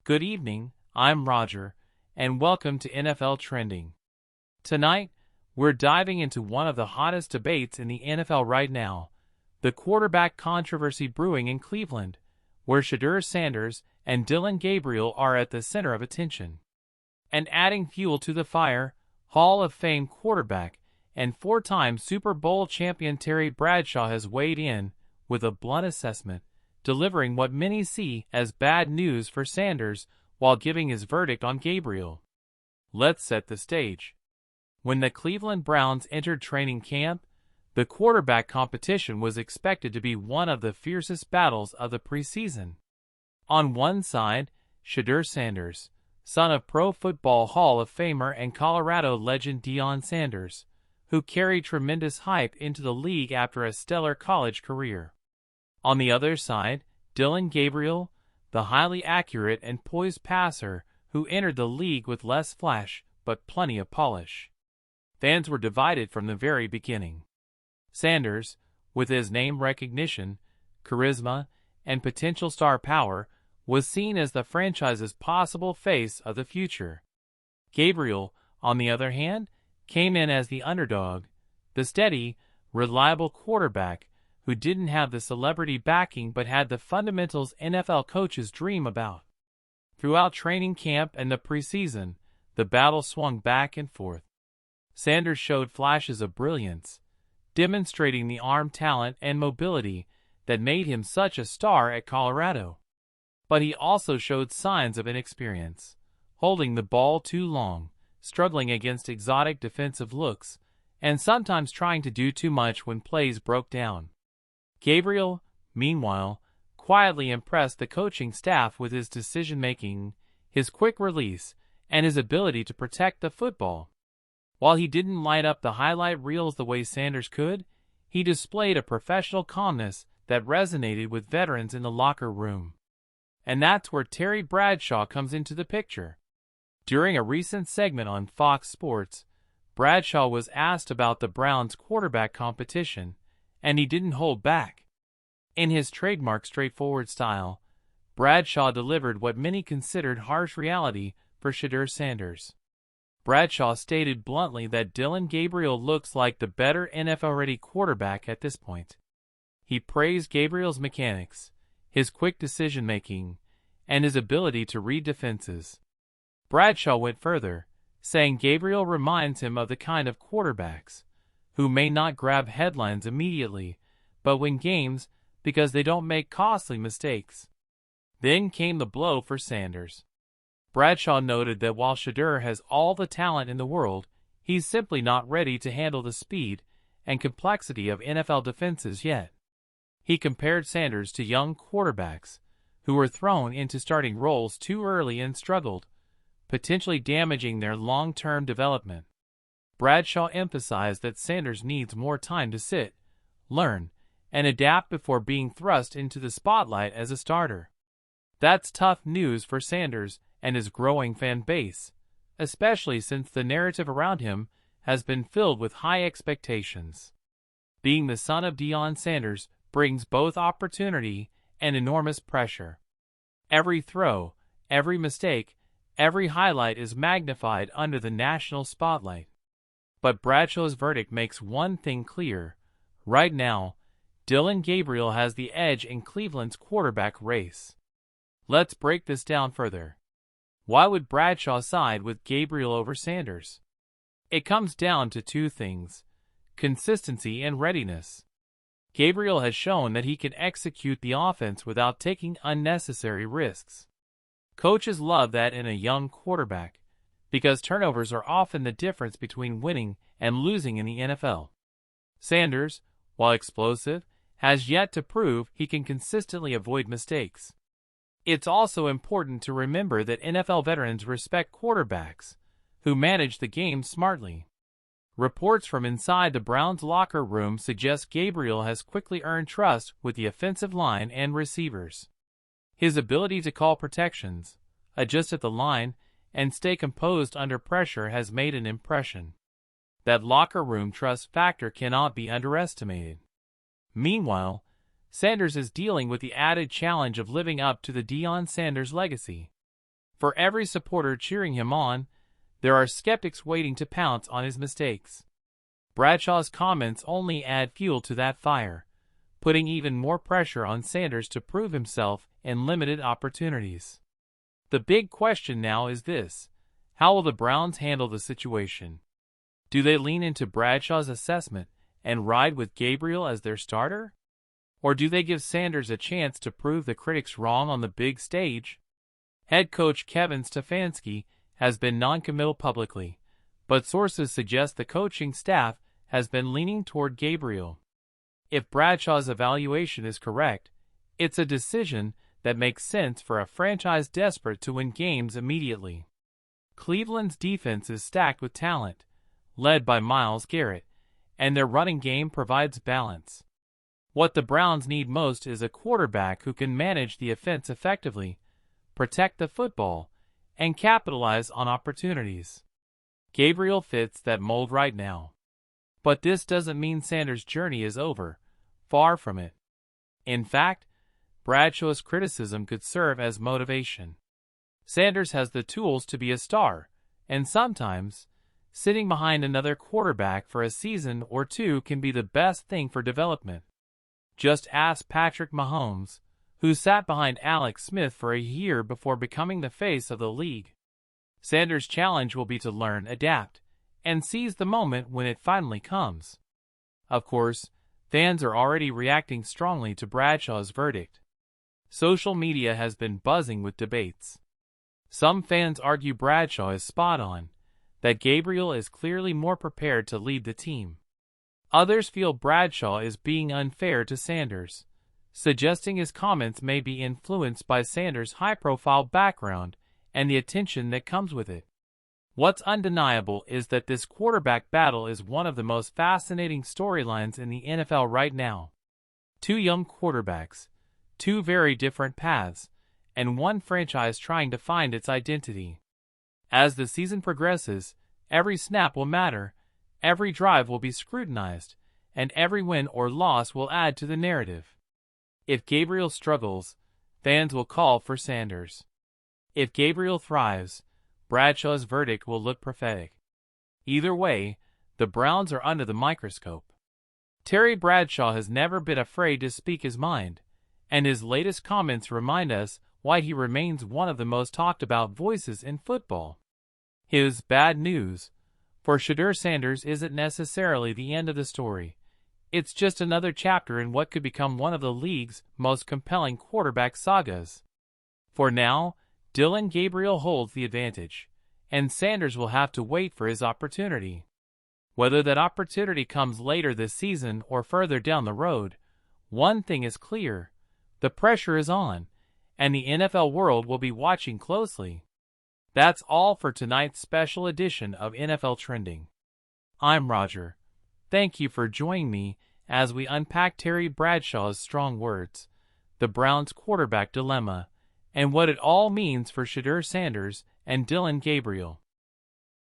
Good evening, I'm Roger, and welcome to NFL Trending. Tonight, we're diving into one of the hottest debates in the NFL right now, the quarterback controversy brewing in Cleveland, where Shedeur Sanders and Dillon Gabriel are at the center of attention. And adding fuel to the fire, Hall of Fame quarterback and four-time Super Bowl champion Terry Bradshaw has weighed in with a blunt assessment, delivering what many see as bad news for Sanders while giving his verdict on Gabriel. Let's set the stage. When the Cleveland Browns entered training camp, the quarterback competition was expected to be one of the fiercest battles of the preseason. On one side, Shedeur Sanders, son of Pro Football Hall of Famer and Colorado legend Deion Sanders, who carried tremendous hype into the league after a stellar college career. On the other side, Dillon Gabriel, the highly accurate and poised passer who entered the league with less flash but plenty of polish. Fans were divided from the very beginning. Sanders, with his name recognition, charisma, and potential star power, was seen as the franchise's possible face of the future. Gabriel, on the other hand, came in as the underdog, the steady, reliable quarterback who didn't have the celebrity backing but had the fundamentals NFL coaches dream about. Throughout training camp and the preseason, the battle swung back and forth. Sanders showed flashes of brilliance, demonstrating the arm talent and mobility that made him such a star at Colorado. But he also showed signs of inexperience, holding the ball too long, struggling against exotic defensive looks, and sometimes trying to do too much when plays broke down. Gabriel, meanwhile, quietly impressed the coaching staff with his decision-making, his quick release, and his ability to protect the football. While he didn't light up the highlight reels the way Sanders could, he displayed a professional calmness that resonated with veterans in the locker room. And that's where Terry Bradshaw comes into the picture. During a recent segment on Fox Sports, Bradshaw was asked about the Browns' quarterback competition, and he didn't hold back. In his trademark straightforward style, Bradshaw delivered what many considered harsh reality for Shedeur Sanders. Bradshaw stated bluntly that Dillon Gabriel looks like the better NFL-ready quarterback at this point. He praised Gabriel's mechanics, his quick decision-making, and his ability to read defenses. Bradshaw went further, saying Gabriel reminds him of the kind of quarterbacks who may not grab headlines immediately, but win games because they don't make costly mistakes. Then came the blow for Sanders. Bradshaw noted that while Shedeur has all the talent in the world, he's simply not ready to handle the speed and complexity of NFL defenses yet. He compared Sanders to young quarterbacks who were thrown into starting roles too early and struggled, potentially damaging their long-term development. Bradshaw emphasized that Sanders needs more time to sit, learn, and adapt before being thrust into the spotlight as a starter. That's tough news for Sanders and his growing fan base, especially since the narrative around him has been filled with high expectations. Being the son of Deion Sanders brings both opportunity and enormous pressure. Every throw, every mistake, every highlight is magnified under the national spotlight. But Bradshaw's verdict makes one thing clear. Right now, Dillon Gabriel has the edge in Cleveland's quarterback race. Let's break this down further. Why would Bradshaw side with Gabriel over Sanders? It comes down to two things: consistency and readiness. Gabriel has shown that he can execute the offense without taking unnecessary risks. Coaches love that in a young quarterback, because turnovers are often the difference between winning and losing in the NFL. Sanders, while explosive, has yet to prove he can consistently avoid mistakes. It's also important to remember that NFL veterans respect quarterbacks who manage the game smartly. Reports from inside the Browns locker room suggest Gabriel has quickly earned trust with the offensive line and receivers. His ability to call protections, adjust at the line, and stay composed under pressure has made an impression. That locker room trust factor cannot be underestimated. Meanwhile, Sanders is dealing with the added challenge of living up to the Deion Sanders legacy. For every supporter cheering him on, there are skeptics waiting to pounce on his mistakes. Bradshaw's comments only add fuel to that fire, putting even more pressure on Sanders to prove himself in limited opportunities. The big question now is this: how will the Browns handle the situation? Do they lean into Bradshaw's assessment and ride with Gabriel as their starter? Or do they give Sanders a chance to prove the critics wrong on the big stage? Head coach Kevin Stefanski has been non-committal publicly, but sources suggest the coaching staff has been leaning toward Gabriel. If Bradshaw's evaluation is correct, it's a decision that makes sense for a franchise desperate to win games immediately. Cleveland's defense is stacked with talent, led by Myles Garrett, and their running game provides balance. What the Browns need most is a quarterback who can manage the offense effectively, protect the football, and capitalize on opportunities. Gabriel fits that mold right now. But this doesn't mean Sanders' journey is over. Far from it. In fact, Bradshaw's criticism could serve as motivation. Sanders has the tools to be a star, and sometimes, sitting behind another quarterback for a season or two can be the best thing for development. Just ask Patrick Mahomes, who sat behind Alex Smith for a year before becoming the face of the league. Sanders' challenge will be to learn, adapt, and seize the moment when it finally comes. Of course, fans are already reacting strongly to Bradshaw's verdict. Social media has been buzzing with debates. Some fans argue Bradshaw is spot on, that Gabriel is clearly more prepared to lead the team. Others feel Bradshaw is being unfair to Sanders, suggesting his comments may be influenced by Sanders' high-profile background and the attention that comes with it. What's undeniable is that this quarterback battle is one of the most fascinating storylines in the NFL right now. Two young quarterbacks, two very different paths, and one franchise trying to find its identity. As the season progresses, every snap will matter, every drive will be scrutinized, and every win or loss will add to the narrative. If Gabriel struggles, fans will call for Sanders. If Gabriel thrives, Bradshaw's verdict will look prophetic. Either way, the Browns are under the microscope. Terry Bradshaw has never been afraid to speak his mind, and his latest comments remind us why he remains one of the most talked about voices in football. His bad news for Shedeur Sanders isn't necessarily the end of the story. It's just another chapter in what could become one of the league's most compelling quarterback sagas. For now, Dillon Gabriel holds the advantage, and Sanders will have to wait for his opportunity. Whether that opportunity comes later this season or further down the road, one thing is clear: the pressure is on, and the NFL world will be watching closely. That's all for tonight's special edition of NFL Trending. I'm Roger. Thank you for joining me as we unpack Terry Bradshaw's strong words, the Browns' quarterback dilemma, and what it all means for Shedeur Sanders and Dillon Gabriel.